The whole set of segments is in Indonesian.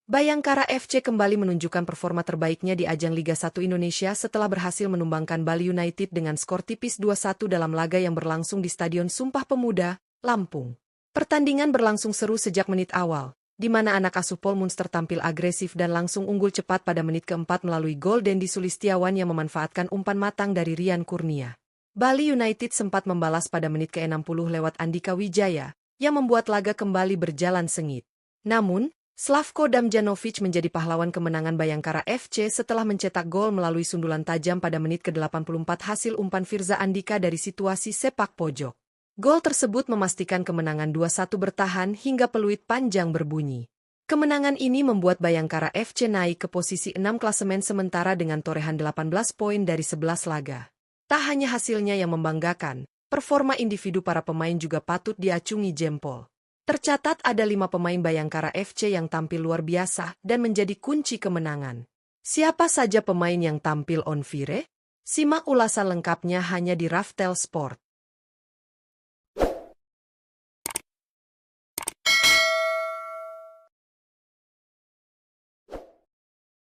Bayangkara FC kembali menunjukkan performa terbaiknya di ajang Liga 1 Indonesia setelah berhasil menumbangkan Bali United dengan skor tipis 2-1 dalam laga yang berlangsung di Stadion Sumpah Pemuda, Lampung. Pertandingan berlangsung seru sejak menit awal, di mana anak asuh Paul Munster tampil agresif dan langsung unggul cepat pada menit keempat melalui gol Dendi Sulistiawan yang memanfaatkan umpan matang dari Rian Kurnia. Bali United sempat membalas pada menit ke-60 lewat Andika Wijaya, yang membuat laga kembali berjalan sengit. Namun, Slavko Damjanovic menjadi pahlawan kemenangan Bayangkara FC setelah mencetak gol melalui sundulan tajam pada menit ke-84 hasil umpan Firza Andika dari situasi sepak pojok. Gol tersebut memastikan kemenangan 2-1 bertahan hingga peluit panjang berbunyi. Kemenangan ini membuat Bayangkara FC naik ke posisi 6 klasemen sementara dengan torehan 18 poin dari 11 laga. Tak hanya hasilnya yang membanggakan, performa individu para pemain juga patut diacungi jempol. Tercatat ada 5 pemain Bayangkara FC yang tampil luar biasa dan menjadi kunci kemenangan. Siapa saja pemain yang tampil on fire? Simak ulasan lengkapnya hanya di Raftel Sport.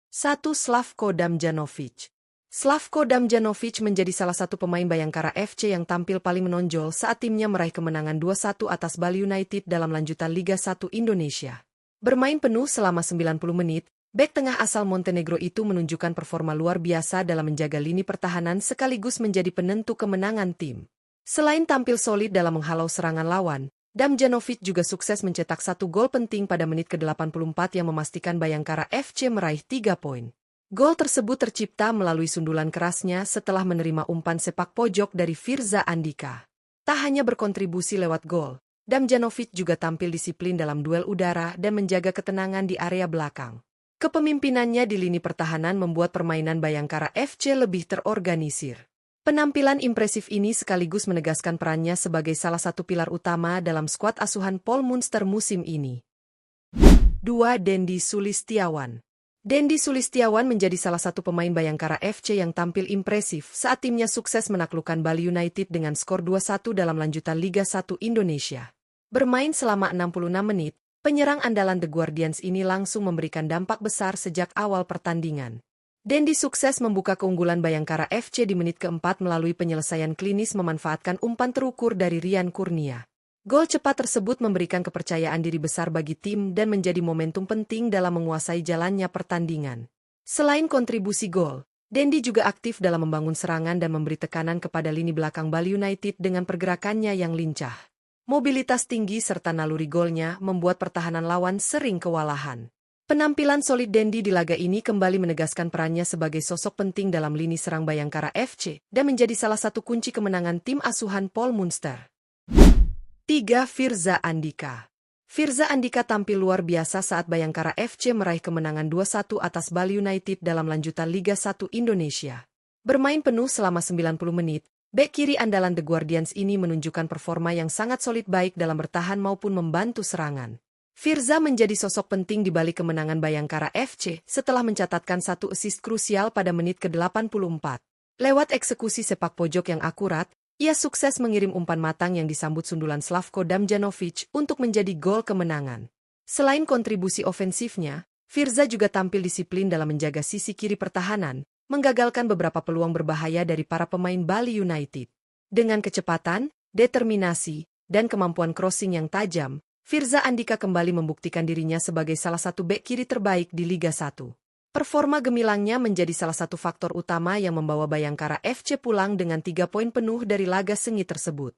1. Slavko Damjanovic. Slavko Damjanovic menjadi salah satu pemain Bayangkara FC yang tampil paling menonjol saat timnya meraih kemenangan 2-1 atas Bali United dalam lanjutan Liga 1 Indonesia. Bermain penuh selama 90 menit, bek tengah asal Montenegro itu menunjukkan performa luar biasa dalam menjaga lini pertahanan sekaligus menjadi penentu kemenangan tim. Selain tampil solid dalam menghalau serangan lawan, Damjanovic juga sukses mencetak 1 gol penting pada menit ke-84 yang memastikan Bayangkara FC meraih 3 poin. Gol tersebut tercipta melalui sundulan kerasnya setelah menerima umpan sepak pojok dari Firza Andika. Tak hanya berkontribusi lewat gol, Damjanovic juga tampil disiplin dalam duel udara dan menjaga ketenangan di area belakang. Kepemimpinannya di lini pertahanan membuat permainan Bayangkara FC lebih terorganisir. Penampilan impresif ini sekaligus menegaskan perannya sebagai salah satu pilar utama dalam skuad asuhan Paul Munster musim ini. 2. Dendi Sulistiawan. Dendi Sulistiawan menjadi salah satu pemain Bayangkara FC yang tampil impresif saat timnya sukses menaklukkan Bali United dengan skor 2-1 dalam lanjutan Liga 1 Indonesia. Bermain selama 66 menit, penyerang andalan The Guardians ini langsung memberikan dampak besar sejak awal pertandingan. Dendi sukses membuka keunggulan Bayangkara FC di menit keempat melalui penyelesaian klinis memanfaatkan umpan terukur dari Rian Kurnia. Gol cepat tersebut memberikan kepercayaan diri besar bagi tim dan menjadi momentum penting dalam menguasai jalannya pertandingan. Selain kontribusi gol, Dendi juga aktif dalam membangun serangan dan memberi tekanan kepada lini belakang Bali United dengan pergerakannya yang lincah. Mobilitas tinggi serta naluri golnya membuat pertahanan lawan sering kewalahan. Penampilan solid Dendi di laga ini kembali menegaskan perannya sebagai sosok penting dalam lini serang Bayangkara FC dan menjadi salah satu kunci kemenangan tim asuhan Paul Munster. 3. Firza Andika. Firza Andika tampil luar biasa saat Bayangkara FC meraih kemenangan 2-1 atas Bali United dalam lanjutan Liga 1 Indonesia. Bermain penuh selama 90 menit, bek kiri andalan The Guardians ini menunjukkan performa yang sangat solid baik dalam bertahan maupun membantu serangan. Firza menjadi sosok penting di balik kemenangan Bayangkara FC setelah mencatatkan 1 assist krusial pada menit ke-84. Lewat eksekusi sepak pojok yang akurat, ia sukses mengirim umpan matang yang disambut sundulan Slavko Damjanovic untuk menjadi gol kemenangan. Selain kontribusi ofensifnya, Firza juga tampil disiplin dalam menjaga sisi kiri pertahanan, menggagalkan beberapa peluang berbahaya dari para pemain Bali United. Dengan kecepatan, determinasi, dan kemampuan crossing yang tajam, Firza Andika kembali membuktikan dirinya sebagai salah satu bek kiri terbaik di Liga 1. Performa gemilangnya menjadi salah satu faktor utama yang membawa Bayangkara FC pulang dengan 3 poin penuh dari laga sengit tersebut.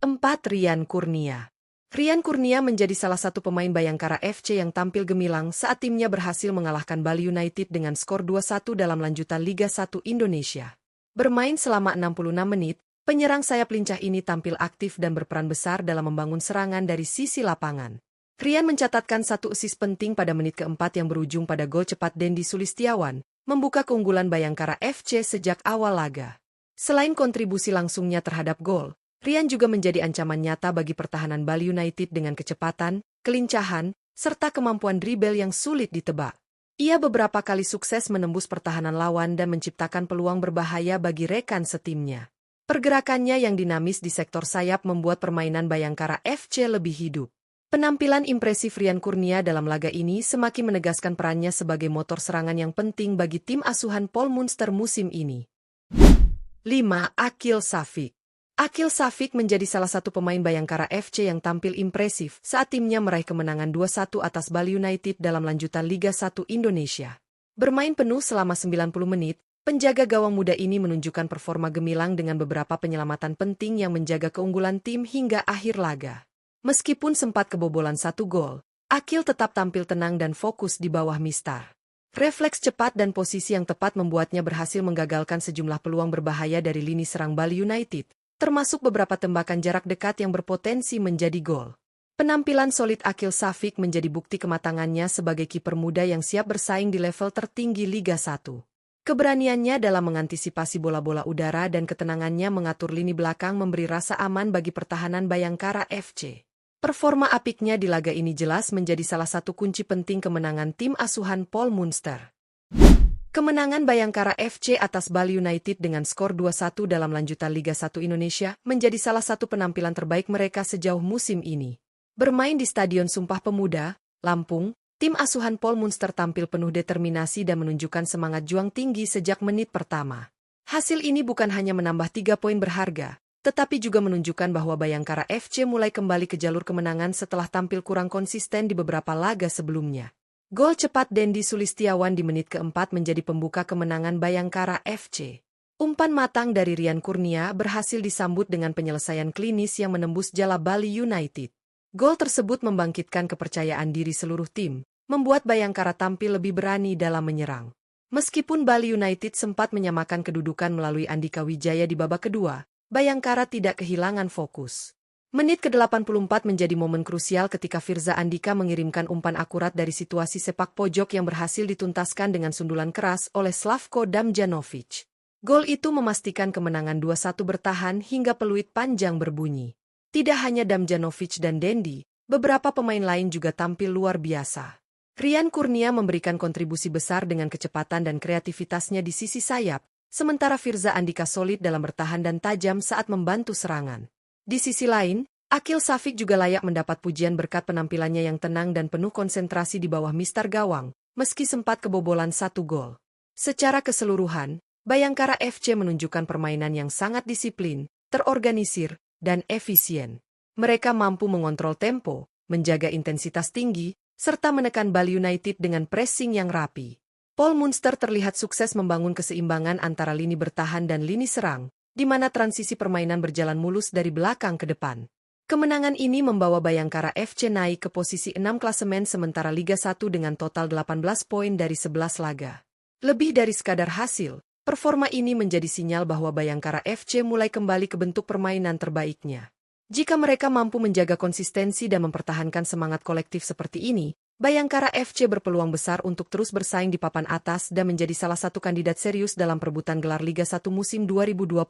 4. Rian Kurnia. Rian Kurnia menjadi salah satu pemain Bayangkara FC yang tampil gemilang saat timnya berhasil mengalahkan Bali United dengan skor 2-1 dalam lanjutan Liga 1 Indonesia. Bermain selama 66 menit, penyerang sayap lincah ini tampil aktif dan berperan besar dalam membangun serangan dari sisi lapangan. Rian mencatatkan 1 assist penting pada menit keempat yang berujung pada gol cepat Dendi Sulistiawan, membuka keunggulan Bayangkara FC sejak awal laga. Selain kontribusi langsungnya terhadap gol, Rian juga menjadi ancaman nyata bagi pertahanan Bali United dengan kecepatan, kelincahan, serta kemampuan dribble yang sulit ditebak. Ia beberapa kali sukses menembus pertahanan lawan dan menciptakan peluang berbahaya bagi rekan setimnya. Pergerakannya yang dinamis di sektor sayap membuat permainan Bayangkara FC lebih hidup. Penampilan impresif Rian Kurnia dalam laga ini semakin menegaskan perannya sebagai motor serangan yang penting bagi tim asuhan Paul Munster musim ini. 5. Akil Safik. Akil Safik menjadi salah satu pemain Bayangkara FC yang tampil impresif saat timnya meraih kemenangan 2-1 atas Bali United dalam lanjutan Liga 1 Indonesia. Bermain penuh selama 90 menit, penjaga gawang muda ini menunjukkan performa gemilang dengan beberapa penyelamatan penting yang menjaga keunggulan tim hingga akhir laga. Meskipun sempat kebobolan 1 gol, Akil tetap tampil tenang dan fokus di bawah Mistar. Refleks cepat dan posisi yang tepat membuatnya berhasil menggagalkan sejumlah peluang berbahaya dari lini serang Bali United, termasuk beberapa tembakan jarak dekat yang berpotensi menjadi gol. Penampilan solid Akil Safik menjadi bukti kematangannya sebagai kiper muda yang siap bersaing di level tertinggi Liga 1. Keberaniannya dalam mengantisipasi bola-bola udara dan ketenangannya mengatur lini belakang memberi rasa aman bagi pertahanan Bayangkara FC. Performa apiknya di laga ini jelas menjadi salah satu kunci penting kemenangan tim asuhan Paul Munster. Kemenangan Bayangkara FC atas Bali United dengan skor 2-1 dalam lanjutan Liga 1 Indonesia menjadi salah satu penampilan terbaik mereka sejauh musim ini. Bermain di Stadion Sumpah Pemuda, Lampung, tim asuhan Paul Munster tampil penuh determinasi dan menunjukkan semangat juang tinggi sejak menit pertama. Hasil ini bukan hanya menambah 3 poin berharga, tetapi juga menunjukkan bahwa Bayangkara FC mulai kembali ke jalur kemenangan setelah tampil kurang konsisten di beberapa laga sebelumnya. Gol cepat Dendi Sulistiawan di menit keempat menjadi pembuka kemenangan Bayangkara FC. Umpan matang dari Rian Kurnia berhasil disambut dengan penyelesaian klinis yang menembus jala Bali United. Gol tersebut membangkitkan kepercayaan diri seluruh tim, membuat Bayangkara tampil lebih berani dalam menyerang. Meskipun Bali United sempat menyamakan kedudukan melalui Andika Wijaya di babak kedua, Bayangkara tidak kehilangan fokus. Menit ke-84 menjadi momen krusial ketika Firza Andika mengirimkan umpan akurat dari situasi sepak pojok yang berhasil dituntaskan dengan sundulan keras oleh Slavko Damjanovic. Gol itu memastikan kemenangan 2-1 bertahan hingga peluit panjang berbunyi. Tidak hanya Damjanovic dan Dendi, beberapa pemain lain juga tampil luar biasa. Rian Kurnia memberikan kontribusi besar dengan kecepatan dan kreativitasnya di sisi sayap, sementara Firza Andika solid dalam bertahan dan tajam saat membantu serangan. Di sisi lain, Akil Safik juga layak mendapat pujian berkat penampilannya yang tenang dan penuh konsentrasi di bawah mistar gawang, meski sempat kebobolan 1 gol. Secara keseluruhan, Bayangkara FC menunjukkan permainan yang sangat disiplin, terorganisir, dan efisien. Mereka mampu mengontrol tempo, menjaga intensitas tinggi, serta menekan Bali United dengan pressing yang rapi. Paul Munster terlihat sukses membangun keseimbangan antara lini bertahan dan lini serang, di mana transisi permainan berjalan mulus dari belakang ke depan. Kemenangan ini membawa Bayangkara FC naik ke posisi 6 klasemen sementara Liga 1 dengan total 18 poin dari 11 laga. Lebih dari sekadar hasil, performa ini menjadi sinyal bahwa Bayangkara FC mulai kembali ke bentuk permainan terbaiknya. Jika mereka mampu menjaga konsistensi dan mempertahankan semangat kolektif seperti ini, Bayangkara FC berpeluang besar untuk terus bersaing di papan atas dan menjadi salah satu kandidat serius dalam perebutan gelar Liga 1 musim 2025.